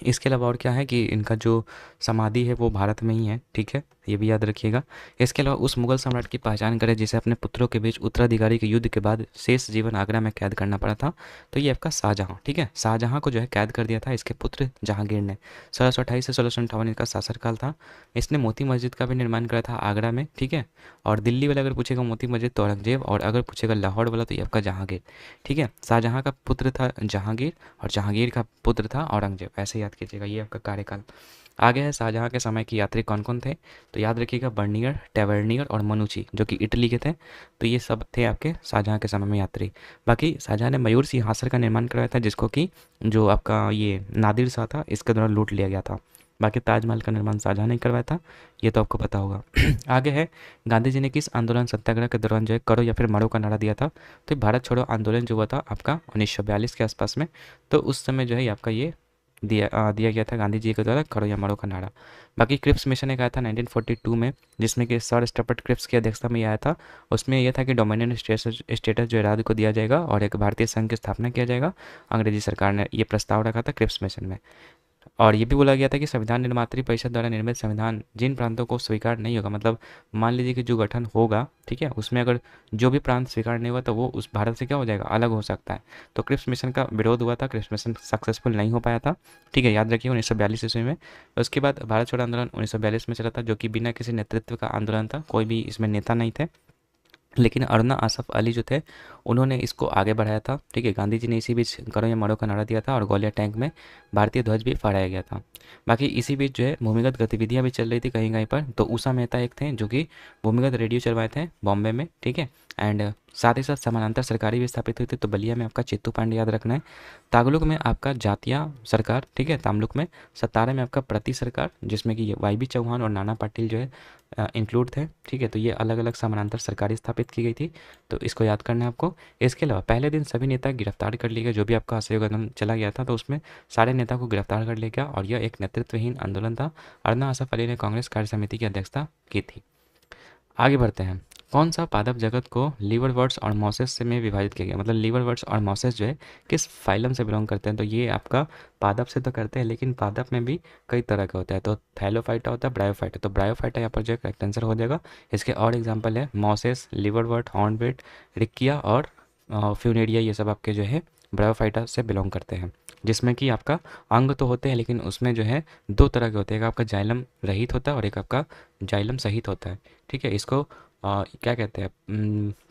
इसके अलावा और क्या है कि इनका जो समाधि है वो भारत में ही है। ठीक है, ये भी याद रखिएगा। इसके अलावा उस मुगल सम्राट की पहचान करें जिसे अपने पुत्रों के बीच उत्तराधिकारी के युद्ध के बाद शेष जीवन आगरा में कैद करना पड़ा था, तो ये आपका शाहजहाँ। ठीक है, शाहजहाँ को जो है कैद कर दिया था इसके पुत्र जहांगीर ने। 1628 से 1658 इसका शासनकाल था। इसने मोती मस्जिद का भी निर्माण करा था आगरा में। ठीक है, और दिल्ली वाला अगर पूछेगा मोती मस्जिद तो औरंगजेब, और अगर पूछेगा लाहौर वाला तो ये आपका जहांगीर। ठीक है, शाहजहाँ का पुत्र था जहांगीर और जहांगीर का पुत्र था औरंगजेब, ऐसे याद कीजिएगा। ये आपका कार्यकाल। आगे है शाहजहाँ के समय के यात्री कौन कौन थे, तो याद रखिएगा बर्नियर, टेवर्नियर और मनुची जो कि इटली के थे। तो ये सब थे आपके शाहजहाँ के समय में यात्री। बाकी शाहजहाँ ने मयूर सिंहासन का निर्माण करवाया था, जिसको कि जो आपका ये नादिर शाह था इसके द्वारा लूट लिया गया था। बाकी ताजमहल का निर्माण शाहजहाँ ने करवाया था, ये तो आपको पता होगा। आगे है गांधी जी ने किस आंदोलन सत्याग्रह के दौरान जो है करो या फिर मरो का नारा दिया था, तो भारत छोड़ो आंदोलन जो हुआ था आपका 1942 के आसपास में, तो उस समय जो है आपका ये दिया गया था गांधी जी के द्वारा करो या मरो का नारा। बाकी क्रिप्स मिशन एक आया था 1942 में, जिसमें कि सर स्टफर्ड क्रिप्स की अध्यक्षता में आया था। उसमें यह था कि डोमिनियन स्टेटस जो है राज्य को दिया जाएगा और एक भारतीय संघ की स्थापना किया जाएगा। अंग्रेजी सरकार ने ये प्रस्ताव रखा था क्रिप्स मिशन में। और ये भी बोला गया था कि संविधान निर्मात्री परिषद द्वारा निर्मित संविधान जिन प्रांतों को स्वीकार नहीं होगा, मतलब मान लीजिए कि जो गठन होगा, ठीक है, उसमें अगर जो भी प्रांत स्वीकार नहीं हुआ तो वो उस भारत से क्या हो जाएगा, अलग हो सकता है। तो क्रिप्स मिशन का विरोध हुआ था, क्रिप्स मिशन सक्सेसफुल नहीं हो पाया था। ठीक है, याद रखिए 1942 ईस्वी में। उसके बाद भारत छोड़ो आंदोलन 1942 में चला था, जो कि बिना किसी नेतृत्व का आंदोलन था, कोई भी इसमें नेता नहीं थे। लेकिन अरुणा आसफ अली जो थे उन्होंने इसको आगे बढ़ाया था। ठीक है, गांधी जी ने इसी बीच करो या मरो का नारा दिया था और ग्वालियर टैंक में भारतीय ध्वज भी फहराया गया था। बाकी इसी बीच जो है भूमिगत गतिविधियां भी चल रही थी कहीं कहीं पर। तो उषा मेहता एक थे जो कि भूमिगत रेडियो चलवाए थे बॉम्बे में। ठीक है, एंड साथ ही साथ समानांतर सरकारी भी स्थापित हुई थी। तो बलिया में आपका चित्तू पांडे याद रखना है, तागलुक में आपका जातिया सरकार, ठीक है, तामलुक में, सतारा में आपका प्रति सरकार जिसमें कि वाई बी चौहान और नाना पाटिल जो है इंक्लूड थे। ठीक है, तो ये अलग अलग समानांतर सरकारी स्थापित की गई थी, तो इसको याद करना है आपको। इसके अलावा पहले दिन सभी नेता गिरफ्तार कर लिए गए, जो भी आपका असहयोग आंदोलन चला गया था तो उसमें सारे नेता को गिरफ्तार कर लिया गया और यह एक नेतृत्वहीन आंदोलन था। अरुणा आसफ अली ने कांग्रेस कार्य समिति की अध्यक्षता की थी। आगे बढ़ते हैं। कौन सा पादप जगत को लीवरवर्ट्स और मॉसेस से में विभाजित किया गया, मतलब लीवरवर्ट्स और मॉसेस जो है किस फाइलम से बिलोंग करते हैं। तो ये आपका पादप से तो करते हैं, लेकिन पादप में भी कई तरह का होता है। तो थैलोफाइटा होता है, ब्रायोफाइटा। तो ब्रायोफाइटा यहाँ पर जो है करेक्ट आंसर हो जाएगा। इसके और एग्जाम्पल है मॉसेस, लीवरवर्ट, हॉर्नबिट, रिक्किया और फ्यूनेरिया, ये सब आपके जो है ब्रायोफाइटा से बिलोंग करते हैं। जिसमें कि आपका अंग तो होते हैं, लेकिन उसमें जो है दो तरह के होते हैं, एक आपका जाइलम रहित होता है और एक आपका जाइलम सहित होता है। ठीक है, इसको क्या कहते हैं,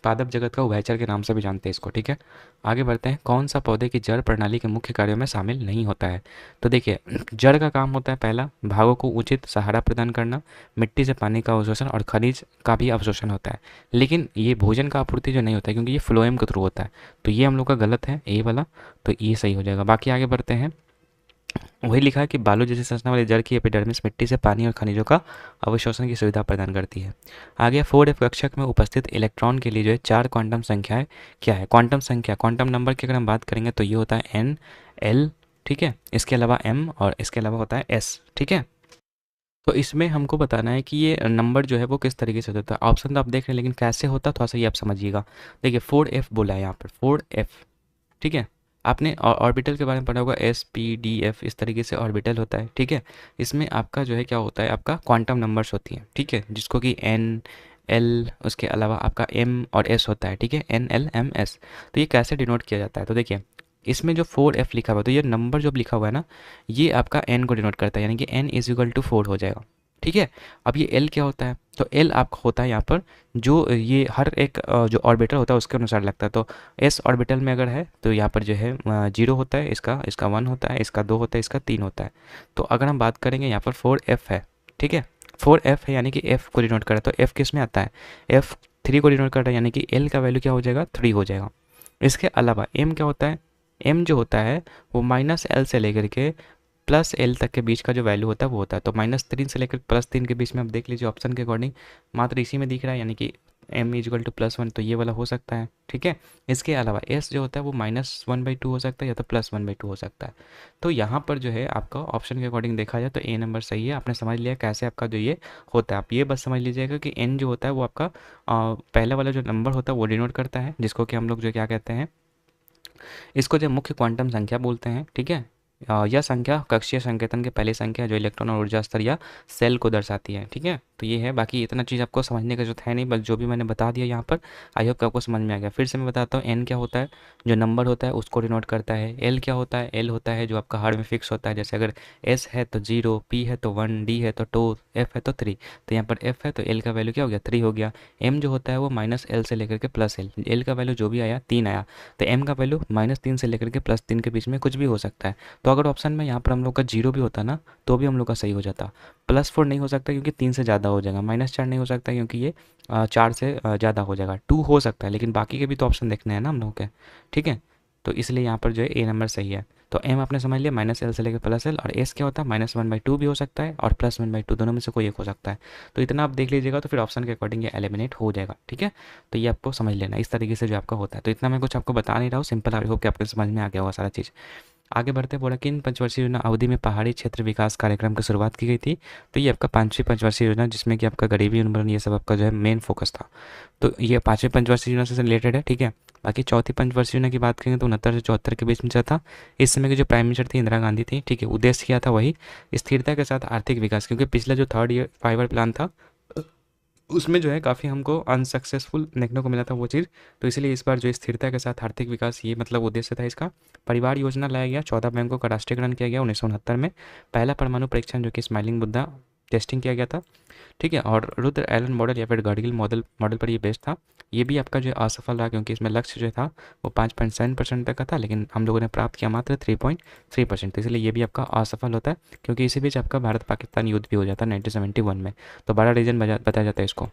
पादप जगत का उभयचर के नाम से भी जानते हैं इसको। ठीक है, आगे बढ़ते हैं। कौन सा पौधे की जड़ प्रणाली के मुख्य कार्यों में शामिल नहीं होता है। तो देखिए, जड़ का काम होता है पहला भागों को उचित सहारा प्रदान करना, मिट्टी से पानी का अवशोषण और खनिज का भी अवशोषण होता है। लेकिन ये भोजन का आपूर्ति जो नहीं होता है, क्योंकि ये फ्लोएम के थ्रू होता है। तो ये हम लोग का गलत है, ए वाला। तो ये सही हो जाएगा। बाकी आगे बढ़ते हैं। वही लिखा है कि बालू जैसी संरचना वाली जड़ की एपिडर्मिस मिट्टी से पानी और खनिजों का अवशोषण की सुविधा प्रदान करती है। आगे 4f कक्षक में उपस्थित इलेक्ट्रॉन के लिए जो है 4 क्वांटम संख्याएं क्या है। क्वांटम संख्या, क्वांटम नंबर की अगर हम बात करेंगे तो ये होता है एन, एल, ठीक है, इसके अलावा एम और इसके अलावा होता है एस। ठीक है, तो इसमें हमको बताना है कि ये नंबर जो है वो किस तरीके से होता है। ऑप्शन तो आप देख रहे हैं, लेकिन कैसे होता है थोड़ा सा ये आप समझिएगा। देखिए 4f बोला है यहाँ पर, 4f। ठीक है, आपने ऑर्बिटल के बारे में पढ़ा होगा, एस पी डी एफ, इस तरीके से ऑर्बिटल होता है। ठीक है, इसमें आपका जो है क्या होता है, आपका क्वांटम नंबर्स होती हैं। ठीक है, जिसको कि एन, एल, उसके अलावा आपका एम और एस होता है। ठीक है, एन, एल, एम, एस। तो ये कैसे डिनोट किया जाता है, तो देखिए इसमें जो 4f लिखा हुआ है, तो ये नंबर जो लिखा हुआ है ना, ये आपका n को डिनोट करता है, यानी कि n इज इक्वल टू 4 हो जाएगा। ठीक है, अब ये l क्या होता है, तो l आपका होता है यहाँ पर जो ये हर एक जो ऑर्बिटल होता है उसके अनुसार लगता है। तो s ऑर्बिटल में अगर है तो यहाँ पर जो है 0 होता है, इसका 1 होता है, इसका 2 होता है, इसका 3 होता है। तो अगर हम बात करेंगे यहाँ पर 4f है। ठीक है, 4f है यानी कि f को डिनोट कर रहा है, तो f किस में आता है, f 3 को डिनोट कर रहा है, यानी कि l का वैल्यू क्या हो जाएगा, 3 हो जाएगा। इसके अलावा m क्या होता है, m जो होता है वो -l से लेकर के +l तक के बीच का जो वैल्यू होता है वो होता है। तो -3 से लेकर +3 के बीच में आप देख लीजिए ऑप्शन के अकॉर्डिंग मात्र इसी में दिख रहा है, यानी कि m इक्वल टू +1, तो ये वाला हो सकता है। ठीक है, इसके अलावा s जो होता है वो -1/2 हो सकता है या तो +1/2 हो सकता है। तो यहाँ पर जो है आपका ऑप्शन के अकॉर्डिंग देखा जाए तो ए नंबर सही है। आपने समझ लिया कैसे आपका जो ये होता है। आप ये बस समझ लीजिएगा कि n जो होता है वो आपका पहले वाला जो नंबर होता है वो डिनोट करता है, जिसको कि हम लोग जो क्या कहते हैं, इसको जो मुख्य क्वांटम संख्या बोलते हैं। ठीक है, यह संख्या कक्षीय संकेतन के पहली संख्या है जो इलेक्ट्रॉन और ऊर्जा स्तर या सेल को दर्शाती है। ठीक है, तो ये है। बाकी इतना चीज़ आपको समझने का जरूरत है नहीं, बस जो भी मैंने बता दिया यहाँ पर आई होप कि आपको समझ में आ गया। फिर से मैं बताता हूँ, एन क्या होता है, जो नंबर होता है उसको डिनोट करता है। एल क्या होता है, एल होता है जो आपका हार्ड में फिक्स होता है, जैसे अगर एस है तो 0, पी है तो 1, डी है तो 2, एफ है तो 3। तो यहाँ पर एफ है तो एल का वैल्यू क्या हो गया, 3 हो गया। एम जो होता है वो -l से लेकर के +l, एल का वैल्यू जो भी आया 3 आया, तो एम का वैल्यू -3 से लेकर के +3 के बीच में कुछ भी हो सकता है। तो अगर ऑप्शन में यहाँ पर हम लोग का 0 भी होता ना तो भी हम लोग का सही हो जाता। +4 नहीं हो सकता क्योंकि 3 से ज़्यादा हो जाएगा, -4 नहीं हो सकता क्योंकि ये 4 से ज़्यादा हो जाएगा, 2 हो सकता है, लेकिन बाकी के भी तो ऑप्शन देखने हैं ना हम लोग के। ठीक है, तो इसलिए यहाँ पर जो है ए नंबर सही है। तो एम आपने समझ लिया, -l से लेकर +l, और एस क्या होता है -1/2 भी हो सकता है और +1/2, दोनों में से कोई एक हो सकता है। तो इतना आप देख लीजिएगा तो फिर ऑप्शन के अकॉर्डिंग ये एलिमिनेट हो जाएगा। ठीक है, तो ये आपको समझ लेना इस तरीके से जो आपका होता है। तो इतना मैं कुछ आपको बता नहीं रहा हूँ, सिंपल आई होप कि आपको समझ में आ गया होगा सारा चीज़। आगे बढ़ते बोला किन पंचवर्षीय योजना अवधि में पहाड़ी क्षेत्र विकास कार्यक्रम की शुरुआत की गई थी। तो ये आपका 5वीं पंचवर्षीय योजना, जिसमें कि आपका गरीबी उन्मूलन ये सब आपका जो है मेन फोकस था। तो ये 5वीं पंचवर्षीय योजना से रिलेटेड है। ठीक है, बाकी चौथी पंचवर्षीय योजना की बात करेंगे तो 69 से 74 के बीच में चला था। इस समय की जो प्राइम मिनिस्टर थी इंदिरा गांधी थी। ठीक है, उद्देश्य क्या था, वही स्थिरता के साथ आर्थिक विकास, क्योंकि पिछला जो 3rd ईयर 5 ईयर प्लान था उसमें जो है काफ़ी हमको अनसक्सेसफुल देखने को मिला था वो चीज़। तो इसलिए इस बार जो स्थिरता के साथ आर्थिक विकास, ये मतलब उद्देश्य था इसका। परिवार योजना लाया गया, 14 बैंकों का राष्ट्रीयकरण किया गया 1969 में। पहला परमाणु परीक्षण जो कि स्माइलिंग बुद्धा टेस्टिंग किया गया था, ठीक है। और रुद्र एलन मॉडल या फिर गार्डियल मॉडल मॉडल पर ये बेस्ड था। ये भी आपका जो है असफल रहा, क्योंकि इसमें लक्ष्य जो था वो 5.7% तक का था, लेकिन हम लोगों ने प्राप्त किया मात्र 3.3%। तो इसलिए ये भी आपका असफल होता है, क्योंकि इसी बीच आपका भारत पाकिस्तान युद्ध भी हो जाता है 1971 में। तो बड़ा रीजन बताया जाता है इसको।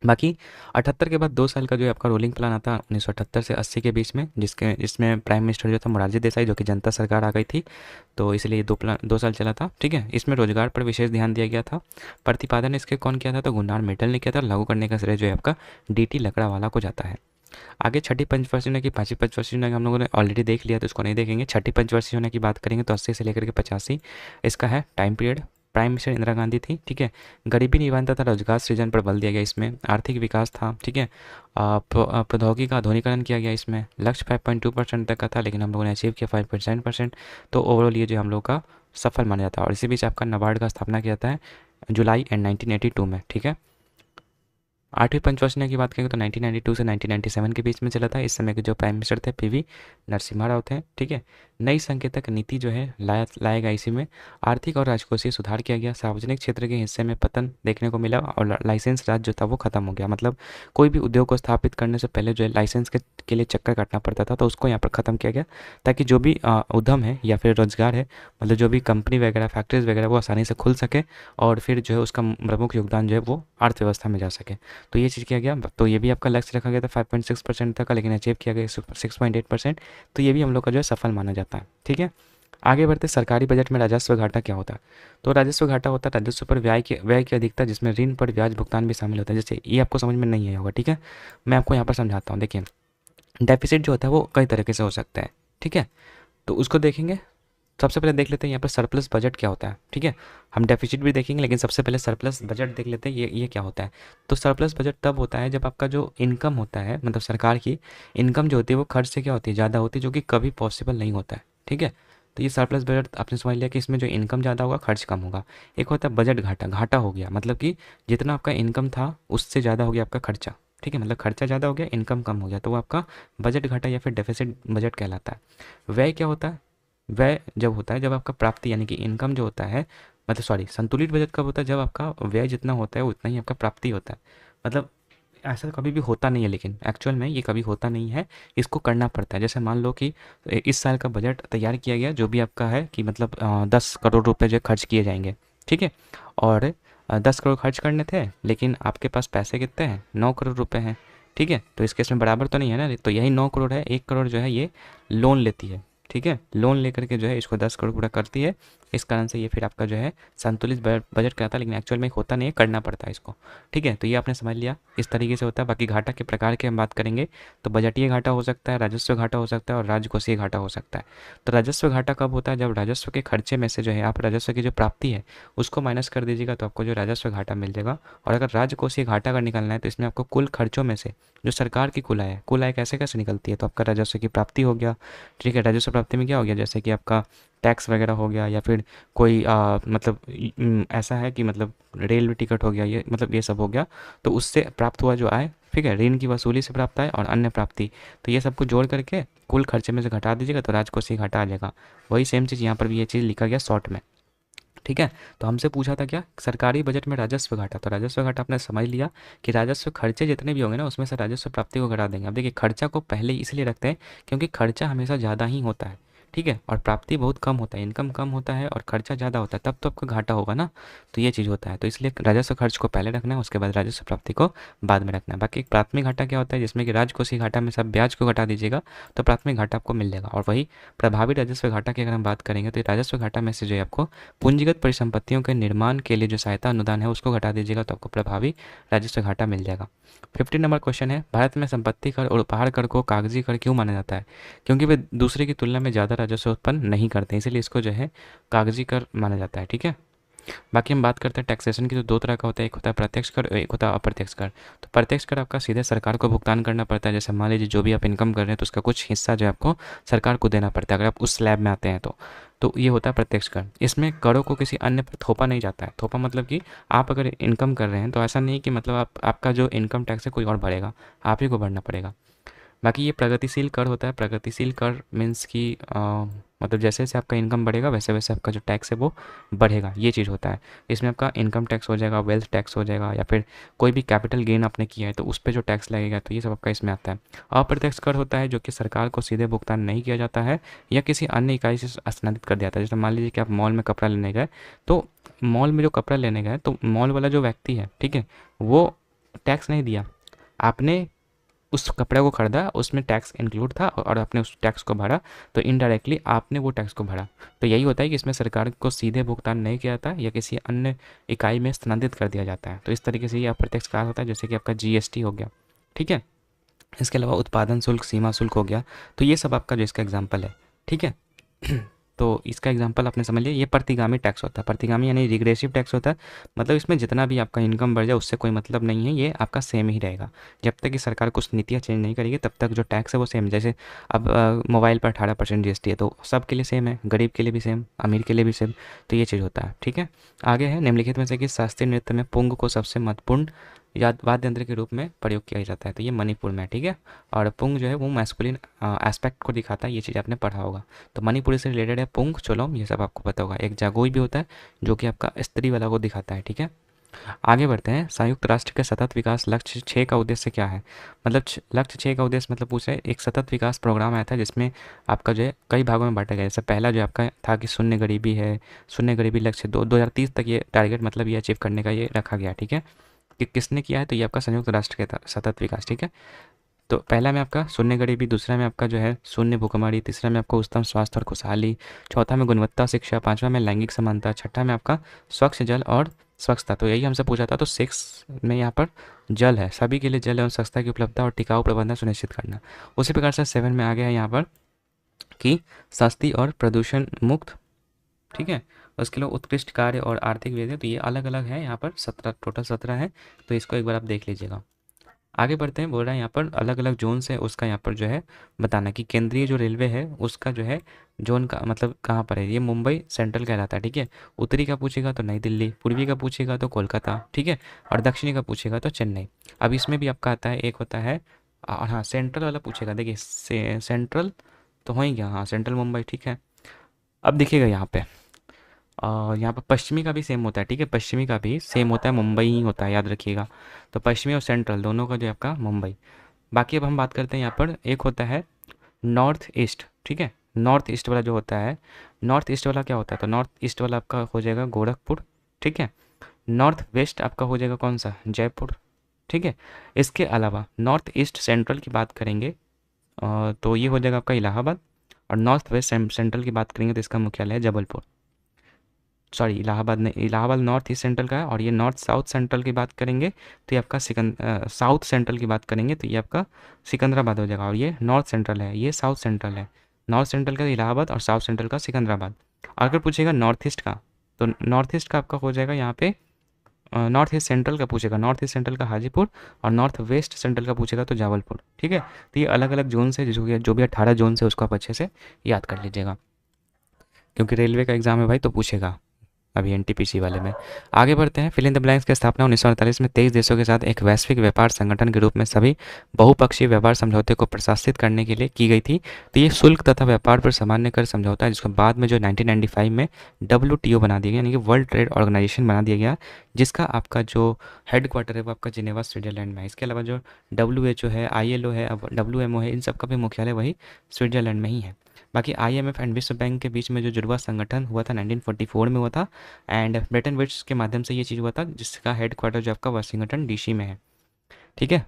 बाकी 78 के बाद 2 साल का जो है आपका रोलिंग प्लान आता है 1978 से 80 के बीच में, जिसमें प्राइम मिनिस्टर जो था मोरारजी देसाई, जो कि जनता सरकार आ गई थी। तो इसलिए ये 2 साल चला था, ठीक है। इसमें रोजगार पर विशेष ध्यान दिया गया था। प्रतिपादन इसके कौन किया था, तो गुन्नार मेटल ने किया था। लागू करने का श्रेय जो है आपका डीटी लकड़ावाला को जाता है। आगे छठी पंचवर्षीय योजना की, पाँचवीं पंचवर्षीय योजना हम लोगों ने ऑलरेडी देख लिया, तो इसको नहीं देखेंगे। छठी पंचवर्षीय योजना की बात करेंगे तो 80 से लेकर के 85 इसका है time period. Prime minister Indira Gandhi थी, ठीक है। गरीबी निवारण तथा रोजगार सृजन पर बल दिया गया इसमें। आर्थिक विकास था, ठीक है। प्रौद्योगिकी का आधुनिकीकरण किया गया इसमें। लक्ष्य 5.2% तक का था, लेकिन हम लोगों ने अचीव किया 5.7%। तो ओवरऑल ये जो हम लोग का सफल माना जाता है। और इसी बीच आपका नाबार्ड का स्थापना किया जाता है जुलाई एंड 1982 में, ठीक है। आठवीं पंचवर्षीय योजना की बात करेंगे तो 1992 से 1997 के बीच में चला था। इस समय के जो प्राइम मिनिस्टर थे पीवी नरसिम्हा राव थे, ठीक है। नई संकेतक नीति जो है लाएगा इसी में। आर्थिक और राजकोषीय सुधार किया गया। सार्वजनिक क्षेत्र के हिस्से में पतन देखने को मिला और लाइसेंस राज जो था वो खत्म हो गया। मतलब कोई भी उद्योग को स्थापित करने से पहले जो है लाइसेंस के लिए चक्कर काटना पड़ता था, तो उसको यहाँ पर ख़त्म किया गया, ताकि जो भी उद्यम है या फिर रोजगार है, मतलब जो भी कंपनी वगैरह फैक्ट्रीज वगैरह वो आसानी से खुल सके और फिर जो है उसका प्रमुख योगदान जो है वो अर्थव्यवस्था में जा सके। तो ये चीज़ किया गया। तो ये भी आपका लक्ष्य रखा गया था 5.6% तक का, लेकिन अचीव किया गया 6.8%। तो ये भी हम लोग का जो है सफल माना जाता है, ठीक है। आगे बढ़ते, सरकारी बजट में राजस्व घाटा क्या होता है। तो राजस्व घाटा होता है राजस्व पर व्यय की अधिकता, जिसमें ऋण पर ब्याज भुगतान भी शामिल होता है। जैसे ये आपको समझ में नहीं आया होगा, ठीक है, मैं आपको यहाँ पर समझाता हूँ। देखिए, डेफिसिट जो होता है वो कई तरीके से हो सकता है, ठीक है। तो उसको देखेंगे। सबसे पहले देख लेते हैं यहाँ पर सरप्लस बजट क्या होता है, ठीक है। हम डेफिसिट भी देखेंगे, लेकिन सबसे पहले सरप्लस बजट देख लेते हैं ये क्या होता है। तो सरप्लस बजट तब होता है जब आपका जो इनकम होता है, मतलब सरकार की इनकम जो होती है वो खर्च से क्या होती है, ज़्यादा होती है, जो कि कभी पॉसिबल नहीं होता है, ठीक है। तो ये सरप्लस बजट आपने समझ लिया कि इसमें जो इनकम ज़्यादा होगा खर्च कम होगा। एक होता है बजट घाटा। घाटा हो गया मतलब कि जितना आपका इनकम था उससे ज़्यादा हो गया आपका खर्चा, ठीक है। मतलब खर्चा ज़्यादा हो गया, इनकम कम हो गया, तो वो आपका बजट घाटा या फिर डेफिसिट बजट कहलाता है। व्यय क्या होता है, व्यय जब होता है जब आपका प्राप्ति यानी कि इनकम जो होता है, मतलब सॉरी, संतुलित बजट कब होता है, जब आपका व्यय जितना होता है उतना ही आपका प्राप्ति होता है। मतलब ऐसा कभी भी होता नहीं है, लेकिन एक्चुअल में ये कभी होता नहीं है, इसको करना पड़ता है। जैसे मान लो कि इस साल का बजट तैयार किया गया, जो भी आपका है कि मतलब 10 करोड़ रुपए जो खर्च किए जाएंगे, ठीक है। और 10 करोड़ खर्च करने थे, लेकिन आपके पास पैसे कितने हैं, 9 करोड़ रुपए हैं, ठीक है। तो इस केस में बराबर तो नहीं है ना, तो यही 9 करोड़ है। 1 करोड़ जो है ये लोन लेती है, ठीक है। लोन लेकर के जो है इसको 10 करोड़ पूरा करती है। इस कारण से ये फिर आपका जो है संतुलित बजट कहता है, लेकिन एक्चुअल में होता नहीं है, करना पड़ता है इसको, ठीक है। तो ये आपने समझ लिया, इस तरीके से होता है। बाकी घाटा के प्रकार की हम बात करेंगे तो बजटीय घाटा हो सकता है, राजस्व घाटा हो सकता है और राजकोषीय घाटा हो सकता है। तो राजस्व घाटा कब होता है, जब राजस्व के खर्चे में से जो है आप राजस्व की जो प्राप्ति है उसको माइनस कर दीजिएगा, तो आपको जो राजस्व घाटा मिल जाएगा। और अगर राजकोषीय घाटा अगर निकालना है तो इसमें आपको कुल खर्चों में से जो सरकार की कुल आय कैसे कैसे निकलती है, तो आपका राजस्व की प्राप्ति हो गया, ठीक है। राजस्व प्राप्ति में क्या हो गया, जैसे कि आपका टैक्स वगैरह हो गया, या फिर कोई मतलब ऐसा है कि मतलब रेलवे टिकट हो गया, ये मतलब ये सब हो गया। तो उससे प्राप्त हुआ जो आय, ठीक है, ऋण की वसूली से प्राप्त आय और अन्य प्राप्ति, तो ये सबको जोड़ करके कुल खर्चे में से घटा दीजिएगा तो राजकोषीय घाटा आ जाएगा। वही सेम चीज़ यहाँ पर भी ये चीज़ लिखा गया शॉर्ट में, ठीक है। तो हमसे पूछा था क्या, सरकारी बजट में राजस्व घाटा। तो राजस्व घाटा आपने समझ लिया कि राजस्व खर्चे जितने भी होंगे ना उसमें से राजस्व प्राप्ति को घटा देंगे। अब देखिए, खर्चा को पहले इसलिए रखते हैं क्योंकि खर्चा हमेशा ज़्यादा ही होता है, ठीक है, और प्राप्ति बहुत कम होता है। इनकम कम होता है और खर्चा ज़्यादा होता है, तब तो आपका घाटा होगा ना। तो ये चीज़ होता है, तो इसलिए राजस्व खर्च को पहले रखना है, उसके बाद राजस्व प्राप्ति को बाद में रखना है। बाकी प्राथमिक घाटा क्या होता है, जिसमें कि राजकोषीय घाटा में सब ब्याज को घटा दीजिएगा तो प्राथमिक घाटा आपको मिल जाएगा। और वही प्रभावी राजस्व घाटा की अगर हम बात करेंगे तो राजस्व घाटा में से जो है आपको पूंजीगत परिसंपत्तियों के निर्माण के लिए जो सहायता अनुदान है उसको घटा दीजिएगा तो आपको प्रभावी राजस्व घाटा मिल जाएगा। 15 नंबर क्वेश्चन है, भारत में संपत्ति कर और उपहार कर को कागजी कर क्यों माना जाता है। क्योंकि वे दूसरे की तुलना में ज़्यादा राजस्व उत्पन्न नहीं करते, इसीलिए इसको जो है कागजी कर माना जाता है, ठीक है। बाकी हम बात करते हैं टैक्सेशन की, तो 2 तरह का होता है, एक होता है प्रत्यक्ष कर और एक होता है अप्रत्यक्ष कर। तो प्रत्यक्ष कर आपका सीधे सरकार को भुगतान करना पड़ता है। जैसे मान लीजिए जो भी आप इनकम कर रहे हैं तो उसका कुछ हिस्सा जो है आपको सरकार को देना पड़ता है, अगर आप उस स्लैब में आते हैं तो ये होता है प्रत्यक्ष कर। इसमें करों को किसी अन्य पर थोपा नहीं जाता है। थोपा मतलब कि आप अगर इनकम कर रहे हैं तो ऐसा नहीं कि मतलब आपका जो इनकम टैक्स है कोई और भरेगा, आप ही को भरना पड़ेगा। बाकी ये प्रगतिशील कर होता है। प्रगतिशील कर मीन्स कि मतलब जैसे जैसे आपका इनकम बढ़ेगा वैसे वैसे आपका जो टैक्स है वो बढ़ेगा, ये चीज़ होता है। इसमें आपका इनकम टैक्स हो जाएगा, वेल्थ टैक्स हो जाएगा, या फिर कोई भी कैपिटल गेन आपने किया है तो उस पर जो टैक्स लगेगा, तो ये सब आपका इसमें आता है। अप्रत्यक्ष कर होता है जो कि सरकार को सीधे भुगतान नहीं किया जाता है या किसी अन्य इकाई से स्नातित कर दिया जाता है। जैसे मान लीजिए कि आप मॉल में कपड़ा लेने गए, तो मॉल में जो कपड़ा लेने गए तो मॉल वाला जो व्यक्ति है, ठीक है, वो टैक्स नहीं दिया, आपने उस कपड़े को खरीदा, उसमें टैक्स इंक्लूड था और आपने उस टैक्स को भरा, तो इनडायरेक्टली आपने वो टैक्स को भरा। तो यही होता है कि इसमें सरकार को सीधे भुगतान नहीं किया जाता या किसी अन्य इकाई में स्थानांतरित कर दिया जाता है। तो इस तरीके से ये अप्रत्यक्ष कर होता है, जैसे कि आपका जीएसटी हो गया, ठीक है। इसके अलावा उत्पादन शुल्क, सीमा शुल्क हो गया। तो ये सब आपका जो इसका एग्जाम्पल है, ठीक है। तो इसका एग्जांपल आपने समझ लिया। ये प्रतिगामी टैक्स होता है, प्रतिगामी यानी रिग्रेसिव टैक्स होता है। मतलब इसमें जितना भी आपका इनकम बढ़ जाए उससे कोई मतलब नहीं है, ये आपका सेम ही रहेगा। जब तक कि सरकार कुछ नीतियाँ चेंज नहीं करेगी तब तक जो टैक्स है वो सेम। जैसे अब मोबाइल पर 18% जीएसटी है, तो सबके लिए सेम है, गरीब के लिए भी सेम, अमीर के लिए भी सेम। तो ये चीज़ होता है, ठीक है। आगे है निम्नलिखित में से कि शास्त्रीय नृत्य में पुंग को सबसे महत्वपूर्ण याद वाद्य यंत्र के रूप में प्रयोग किया जाता है। तो ये मणिपुर में है, ठीक है। और पुंग जो है वो मैस्कुलिन एस्पेक्ट को दिखाता है, ये चीज़ आपने पढ़ा होगा। तो मणिपुरी से रिलेटेड है पुंग, चोलोम, ये सब आपको पता होगा। एक जागोई भी होता है जो कि आपका स्त्री वाला को दिखाता है, ठीक है। आगे बढ़ते हैं। संयुक्त राष्ट्र के सतत विकास लक्ष्य 6 का उद्देश्य क्या है? मतलब लक्ष्य 6 का उद्देश्य मतलब पूछा है, एक सतत विकास प्रोग्राम आया था जिसमें आपका जो है कई भागों में बांटा गया। जैसे पहला जो आपका था कि शून्य गरीबी है, शून्य गरीबी लक्ष्य 2030 तक ये टारगेट मतलब ये अचीव करने का ये रखा गया, ठीक है। कि किसने किया है? तो ये आपका संयुक्त राष्ट्र के सतत विकास, ठीक है। तो पहला में आपका शून्य गरीबी, दूसरा में आपका जो है शून्य भूखमरी, तीसरा में आपका उत्तम स्वास्थ्य और खुशहाली, चौथा में गुणवत्ता शिक्षा, पांचवा में लैंगिक समानता, छठा में आपका स्वच्छ जल और स्वच्छता। तो यही हमसे पूछा था। तो 6 में यहाँ पर जल है, सभी के लिए जल एवं स्वच्छता की उपलब्धता और टिकाऊ प्रबंधन सुनिश्चित करना। उसी प्रकार से 7 में आ गया है यहाँ पर कि सस्ती और प्रदूषण मुक्त, ठीक है। उसके लिए उत्कृष्ट कार्य और आर्थिक वृद्धि। तो ये अलग अलग है, यहाँ पर 17, टोटल 17 है। तो इसको एक बार आप देख लीजिएगा। आगे बढ़ते हैं। बोल रहा है यहाँ पर अलग अलग जोन से उसका यहाँ पर जो है बताना कि केंद्रीय जो रेलवे है उसका जो है जोन का मतलब कहाँ पर है। ये मुंबई सेंट्रल कहलाता है, ठीक है। उत्तरी का पूछेगा तो नई दिल्ली, पूर्वी का पूछेगा तो कोलकाता, ठीक है। और दक्षिणी का पूछेगा तो चेन्नई। अब इसमें भी आपका आता है, एक होता है हाँ सेंट्रल वाला पूछेगा। देखिए सेंट्रल तो हो ही गया, हाँ सेंट्रल मुंबई, ठीक है। अब देखिएगा यहाँ पे यहाँ पर पश्चिमी का भी सेम होता है, ठीक है। पश्चिमी का भी सेम होता है, मुंबई ही होता है, याद रखिएगा। तो पश्चिमी और सेंट्रल दोनों का जो है आपका मुंबई। बाकी अब हम बात करते हैं यहाँ पर एक होता है नॉर्थ ईस्ट, ठीक है। नॉर्थ ईस्ट वाला जो होता है, नॉर्थ ईस्ट वाला क्या होता है? तो नॉर्थ ईस्ट वाला आपका हो जाएगा गोरखपुर, ठीक है। नॉर्थ वेस्ट आपका हो जाएगा कौन सा? जयपुर, ठीक है। इसके अलावा नॉर्थ ईस्ट सेंट्रल की बात करेंगे तो ये हो जाएगा आपका इलाहाबाद। और नॉर्थ वेस्ट सेंट्रल की बात करेंगे तो इसका मुख्यालय है जबलपुर। सॉरी इलाहाबाद नहीं, इलाहाबाद नॉर्थ ईस्ट सेंट्रल का है। और ये नॉर्थ साउथ सेंट्रल की बात करेंगे तो ये आपका साउथ सेंट्रल की बात करेंगे तो ये आपका सिकंदराबाद हो जाएगा। और ये नॉर्थ सेंट्रल है, ये साउथ सेंट्रल है। नॉर्थ सेंट्रल का इलाहाबाद और साउथ सेंट्रल का सिकंदराबाद। अगर पूछेगा नॉर्थ ईस्ट का, तो नॉर्थ ईस्ट का आपका हो जाएगा यहाँ पे नॉर्थ ईस्ट सेंट्रल का पूछेगा, नॉर्थ ईस्ट सेंट्रल का हाजीपुर। और नॉर्थ वेस्ट सेंट्रल का पूछेगा तो जावलपुर, ठीक है। तो ये अलग अलग जोन से जो भी 18 जोन से उसको आप अच्छे से याद कर लीजिएगा, क्योंकि रेलवे का एग्जाम है भाई तो पूछेगा अभी एनटीपीसी वाले में। आगे बढ़ते हैं। फिल इन द ब्लैंक्स की स्थापना 1948 में 23 देशों के साथ एक वैश्विक व्यापार संगठन के रूप में सभी बहुपक्षीय व्यापार समझौते को प्रशासित करने के लिए की गई थी। तो ये शुल्क तथा व्यापार पर सामान्य कर समझौता है, जिसको बाद में जो 1995 में WTO बना दिया गया, यानी कि वर्ल्ड ट्रेड ऑर्गेनाइजेशन बना दिया गया, जिसका आपका जो हेड क्वार्टर है वो आपका जिनेवा स्विट्जरलैंड में है। इसके अलावा जो WHO है, ILO है, अब WMO है, इन सब का भी मुख्यालय वही स्विट्जरलैंड में ही है। बाकी IMF एंड विश्व बैंक के बीच में जो जुड़वा संगठन हुआ था 1944 में हुआ था। एंड ब्रेटन वुड्स के माध्यम से ये चीज़ हुआ था, जिसका हेड क्वार्टर जो आपका वाशिंगटन DC में है, ठीक है।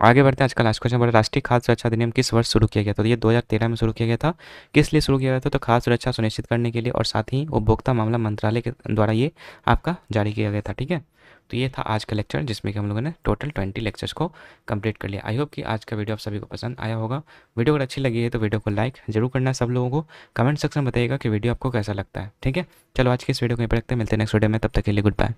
आगे बढ़ते हैं। आज का लास्ट क्वेश्चन बड़ा, राष्ट्रीय खाद्य सुरक्षा अधिनियम किस वर्ष शुरू किया गया था? तो ये 2013 में शुरू किया गया था। किस लिए शुरू किया गया था? तो खाद्य सुरक्षा सुनिश्चित करने के लिए और साथ ही उपभोक्ता मामला मंत्रालय के द्वारा ये आपका जारी किया गया था, ठीक है। तो ये था आज का लेक्चर, जिसमें कि हम लोगों ने टोटल 20 लेक्चर्स को कंप्लीट कर लिया। आई होप कि आज का वीडियो आप सभी को पसंद आया होगा। वीडियो अगर अच्छी लगी है तो वीडियो को लाइक जरूर करना है सब लोगों को। कमेंट सेक्शन में बताइएगा कि वीडियो आपको कैसा लगता है, ठीक है। चलो आज की इस वीडियो को यहीं पर रखते हैं, मिलते हैं नेक्स्ट वीडियो में, तब तक के लिए गुड बाय।